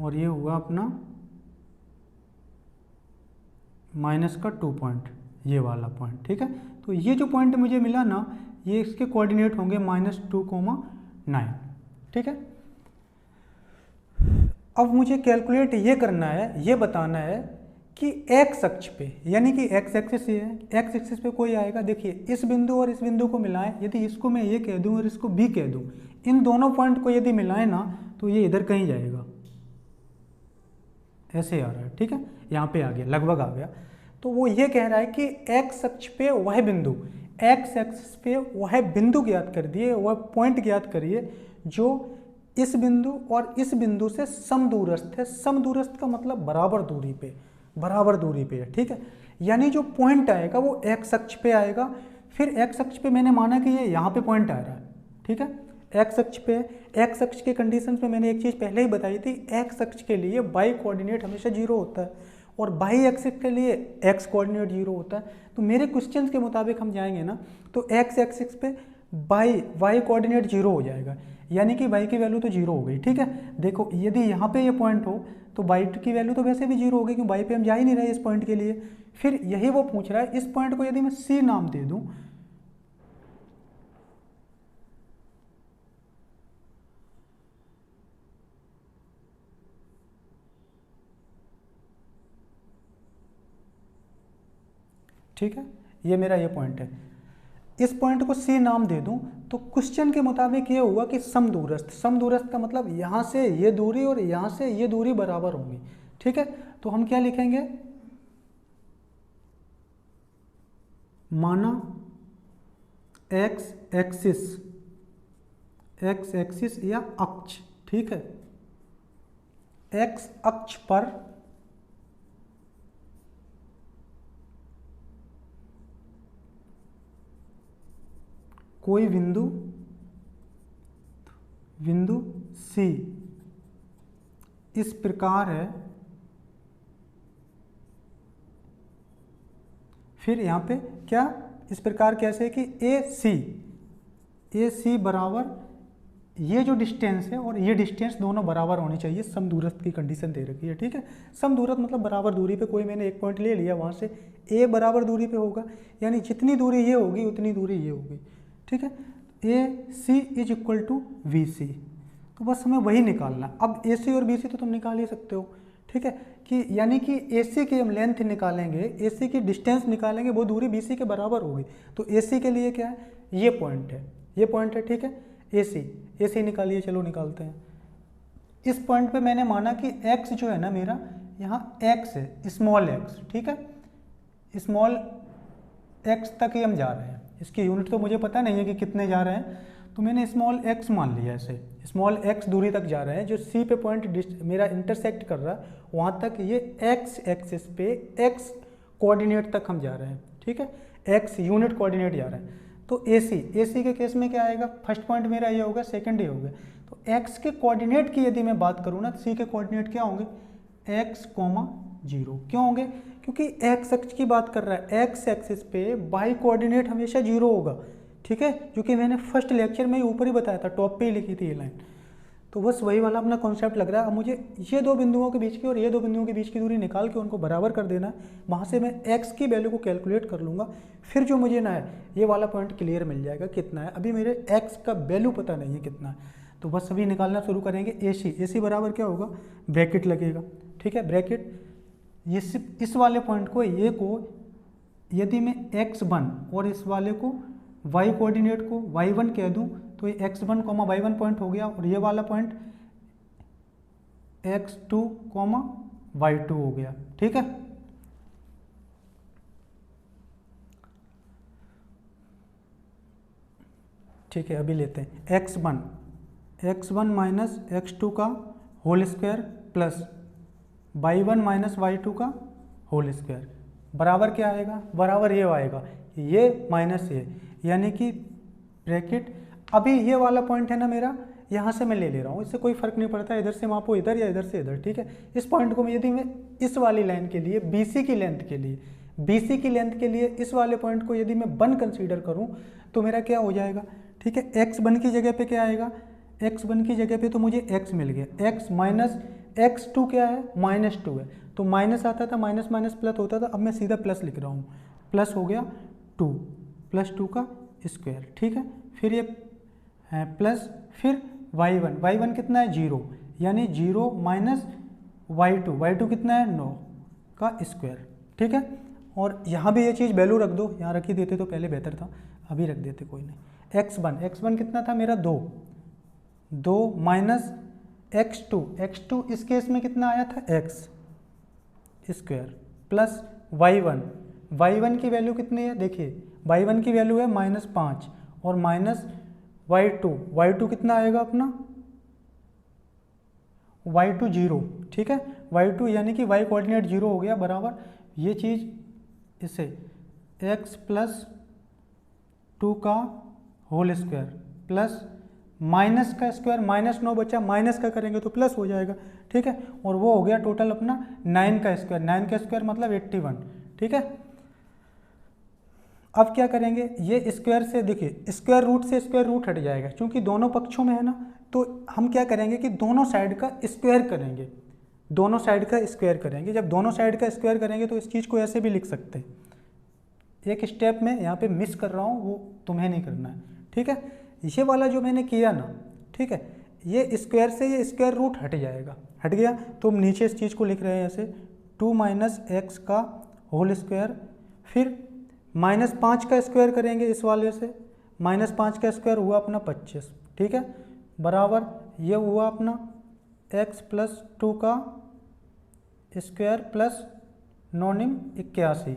और ये हुआ अपना माइनस का 2 पॉइंट, ये वाला पॉइंट, ठीक है। तो ये जो पॉइंट मुझे मिला ना, ये इसके कोऑर्डिनेट होंगे -2, 9, ठीक है। अब मुझे कैलकुलेट ये करना है, ये बताना है कि एक्स अक्ष पे, यानी कि एक्स एक्सिस ये है, एक्स एक्सिस पे कोई आएगा, देखिए इस बिंदु और इस बिंदु को मिलाएं, यदि इसको मैं ये कह दूं और इसको बी कह दूं, इन दोनों पॉइंट को यदि मिलाएं ना, तो ये इधर कहीं जाएगा, ऐसे आ रहा है, ठीक है, यहाँ पे आ गया, लगभग आ गया। तो वो ये कह रहा है कि एक्स अक्ष पे वह बिंदु, एक्स एक्सिस पे वह बिंदु ज्ञात कर दिए, वह पॉइंट ज्ञात करिए जो इस बिंदु और इस बिंदु से समदूरस्थ है। समदूरस्थ का मतलब बराबर दूरी पे है, ठीक है। यानी जो पॉइंट आएगा वो एक्स अक्ष पे आएगा। फिर एक्स अक्ष पे मैंने माना कि ये यहाँ पे पॉइंट आ रहा है, ठीक है, एक्स अक्ष पे। एक्स अक्ष के कंडीशंस में मैंने एक चीज़ पहले ही बताई थी, एक्स अक्ष के लिए वाई कोऑर्डिनेट हमेशा 0 होता है और वाई एक्सिस के लिए एक्स कोऑर्डिनेट 0 होता है। तो मेरे क्वेश्चन के मुताबिक हम जाएंगे ना, तो एक्स एक्सिस पे वाई कोऑर्डिनेट 0 हो जाएगा, यानी कि वाई की वैल्यू तो 0 हो गई, ठीक है। देखो यदि यहाँ पे ये पॉइंट हो तो वाई की वैल्यू तो वैसे भी 0 हो गई, क्योंकि वाई पे हम जा ही नहीं रहे इस पॉइंट के लिए। फिर यही वो पूछ रहा है, इस पॉइंट को यदि मैं सी नाम दे दूं, ठीक है, ये मेरा ये पॉइंट है, इस पॉइंट को सी नाम दे दूं, तो क्वेश्चन के मुताबिक ये हुआ कि समदूरस्थ। समदूरस्थ का मतलब यहाँ से ये दूरी और यहाँ से ये दूरी बराबर होंगी, ठीक है। तो हम क्या लिखेंगे, माना एक्स एक्सिस या अक्ष, ठीक है, एक्स अक्ष पर कोई बिंदु सी इस प्रकार है, फिर यहाँ पे क्या इस प्रकार कैसे कि ए सी बराबर ये जो डिस्टेंस है और ये डिस्टेंस दोनों बराबर होनी चाहिए। समदूरस्थ की कंडीशन दे रखी है, ठीक है। समदूरस्थ मतलब बराबर दूरी पे, कोई मैंने एक पॉइंट ले लिया, वहाँ से ए बराबर दूरी पे होगा, यानी जितनी दूरी ये होगी उतनी दूरी ये होगी, ठीक है। ए सी इज इक्वल टू वी सी, तो बस हमें वही निकालना। अब ए सी और बी सी तो तुम निकाल ही सकते हो, ठीक है, कि यानी कि ए सी की हम लेंथ निकालेंगे, ए सी की डिस्टेंस निकालेंगे, वो दूरी बी सी के बराबर होगी। तो ए सी के लिए क्या है, ये पॉइंट है, ठीक है, ए सी निकालिए, चलो निकालते हैं। इस पॉइंट पे मैंने माना कि x जो है ना मेरा, यहाँ x है, स्मॉल x, ठीक है, स्मॉल x तक ही हम जा रहे हैं, इसकी यूनिट तो मुझे पता नहीं है कि कितने जा रहे हैं, तो मैंने स्मॉल x मान लिया, ऐसे स्मॉल x दूरी तक जा रहे हैं। जो C पे पॉइंट मेरा इंटरसेक्ट कर रहा है वहाँ तक ये x एक्सिस पे x कोऑर्डिनेट तक हम जा रहे हैं, ठीक है, एक्स यूनिट कोऑर्डिनेट जा रहे हैं। तो AC के केस में क्या आएगा, फर्स्ट पॉइंट मेरा ये होगा, सेकंड ये होगा। तो एक्स के कोऑर्डिनेट की यदि मैं बात करूँ ना, तो सी के कोऑर्डिनेट क्या होंगे, x, 0। क्यों होंगे, क्योंकि एक्स अक्ष की बात कर रहा है, एक्स एक्सिस पे बाई कोऑर्डिनेट हमेशा 0 होगा, ठीक है, जो कि मैंने फर्स्ट लेक्चर में ही ऊपर ही बताया था, टॉप पे ही लिखी थी ये लाइन। तो बस वही वाला अपना कॉन्सेप्ट लग रहा है। अब मुझे ये दो बिंदुओं के बीच की और ये दो बिंदुओं के बीच की दूरी निकाल के उनको बराबर कर देना है, वहाँ से मैं x की वैल्यू को कैलकुलेट कर लूँगा, फिर जो मुझे ना है ये वाला पॉइंट क्लियर मिल जाएगा कितना है। अभी मेरे x का वैल्यू पता नहीं है कितना है, तो बस अभी निकालना शुरू करेंगे। AC बराबर क्या होगा, ब्रैकेट लगेगा, ठीक है, ब्रैकेट, ये सिर्फ इस वाले पॉइंट को, ये को यदि मैं x1 और इस वाले को y कोऑर्डिनेट को y1 कह दूं, तो ये x1, y1 पॉइंट हो गया, और ये वाला पॉइंट x2, y2 हो गया, ठीक है। ठीक है, अभी लेते हैं x1 माइनस x2 का whole square plus y1 minus y2 का होल स्क्वायर बराबर क्या आएगा, बराबर ये आएगा, ये माइनस ये, यानी कि ब्रैकेट, अभी ये वाला पॉइंट है ना मेरा, यहाँ से मैं ले ले रहा हूँ, इससे कोई फर्क नहीं पड़ता, इधर से मापो इधर या इधर से इधर, ठीक है। इस पॉइंट को यदि मैं इस वाली लाइन के लिए BC की लेंथ के लिए इस वाले पॉइंट को यदि मैं 1 कंसीडर करूँ, तो मेरा क्या हो जाएगा, ठीक है, x1 की जगह पे क्या आएगा, x1 की जगह पे तो मुझे x मिल गया, x माइनस x2 क्या है, -2 है, तो माइनस आता था, माइनस माइनस प्लस होता था, अब मैं सीधा प्लस लिख रहा हूँ, प्लस हो गया 2 + 2 का स्क्वायर, ठीक है। फिर ये प्लस, फिर y1 कितना है, 0, यानी 0 माइनस y2 कितना है, 9 का स्क्वायर, ठीक है। और यहाँ भी ये चीज़ वैल्यू रख दो, यहाँ रख ही देते तो पहले बेहतर था, अभी रख देते कोई नहीं। x1 कितना था मेरा, 2 माइनस x2 इस केस में कितना आया था, x स्क्वायर प्लस y1 की वैल्यू कितनी है, देखिए y1 की वैल्यू है -5 और माइनस y2 कितना आएगा अपना, y2 0, ठीक है, y2 यानी कि y कोऑर्डिनेट 0 हो गया, बराबर ये चीज़ इसे x + 2 का होल स्क्वायर प्लस माइनस का स्क्वायर, -9 बचा, माइनस का करेंगे तो प्लस हो जाएगा, ठीक है, और वो हो गया टोटल अपना 9 का स्क्वायर मतलब 81, ठीक है। अब क्या करेंगे, ये स्क्वायर से देखिए स्क्वायर रूट से स्क्वायर रूट हट जाएगा, क्योंकि दोनों पक्षों में है ना, तो हम क्या करेंगे कि दोनों साइड का स्क्वायर करेंगे, जब दोनों साइड का स्क्वायर करेंगे तो इस चीज़ को ऐसे भी लिख सकते हैं, एक स्टेप में यहाँ पे मिस कर रहा हूँ, वो तुम्हें नहीं करना है, ठीक है। ये वाला जो मैंने किया ना, ठीक है, ये स्क्वायर से ये स्क्वायर रूट हट जाएगा, हट गया, तो हम नीचे इस चीज़ को लिख रहे हैं ऐसे 2 माइनस x का होल स्क्वायर, फिर -5 का स्क्वायर करेंगे इस वाले से, -5 का स्क्वायर हुआ अपना 25, ठीक है, बराबर ये हुआ अपना x + 2 का स्क्वायर प्लस 9 81,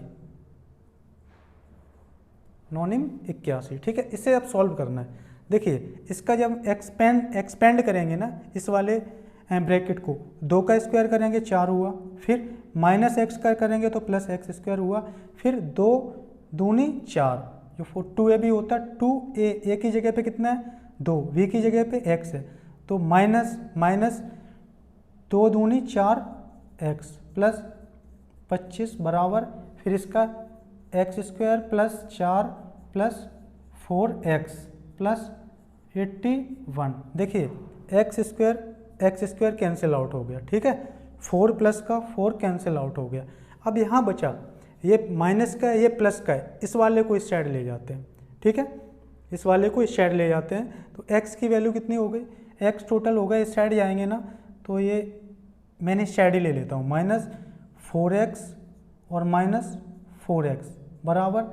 ठीक है। इसे अब सॉल्व करना है, देखिए इसका जब एक्सपेंड करेंगे ना इस वाले ब्रैकेट को, 2 का स्क्वायर करेंगे 4 हुआ, फिर -x का करेंगे तो +x² हुआ, फिर 2 दूनी 4, जो 2a भी होता है, 2a की जगह पे कितना है 2, v की जगह पे x है, तो माइनस 2 दूनी 4x प्लस 25 बराबर, फिर इसका x² plus 4 plus 4x plus 81, देखिए x² कैंसिल आउट हो गया, ठीक है, 4 प्लस का 4 कैंसिल आउट हो गया। अब यहाँ बचा ये माइनस का है, ये प्लस का है, इस वाले को इस साइड ले जाते हैं, ठीक है, इस वाले को इस साइड ले जाते हैं, तो x की वैल्यू कितनी हो गई, x टोटल होगा, इस साइड जाएंगे ना, तो ये मैंने इस साइड ही ले लेता हूँ, -4x और -4x बराबर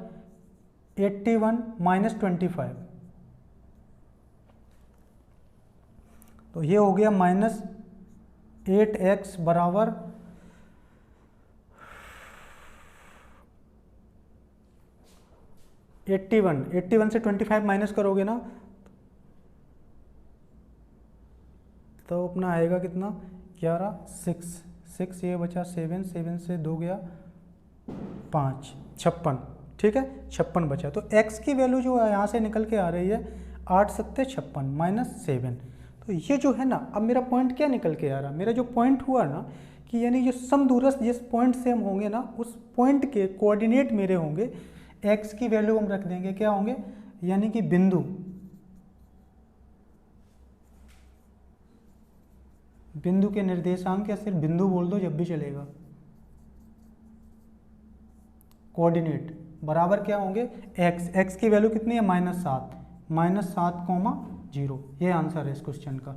81 - 25, तो ये हो गया -8x बराबर 81 से 25 माइनस करोगे ना तो अपना आएगा कितना 11 6 ये बचा 7 से 2 गया 5, 56, ठीक है, 56 बचा। तो x की वैल्यू जो है यहाँ से निकल के आ रही है 8 सत्ते 56 -7। तो ये जो है ना, अब मेरा पॉइंट क्या निकल के आ रहा, मेरा जो पॉइंट हुआ ना कि यानी जो समदूरस्थ जिस पॉइंट से हम होंगे ना, उस पॉइंट के कोऑर्डिनेट मेरे होंगे, x की वैल्यू हम रख देंगे क्या होंगे, यानी कि बिंदु, बिंदु के निर्देशांक, या सिर्फ बिंदु बोल दो जब भी चलेगा, कोऑर्डिनेट बराबर क्या होंगे, x की वैल्यू कितनी है -7, -7, 0। ये आंसर है इस क्वेश्चन का।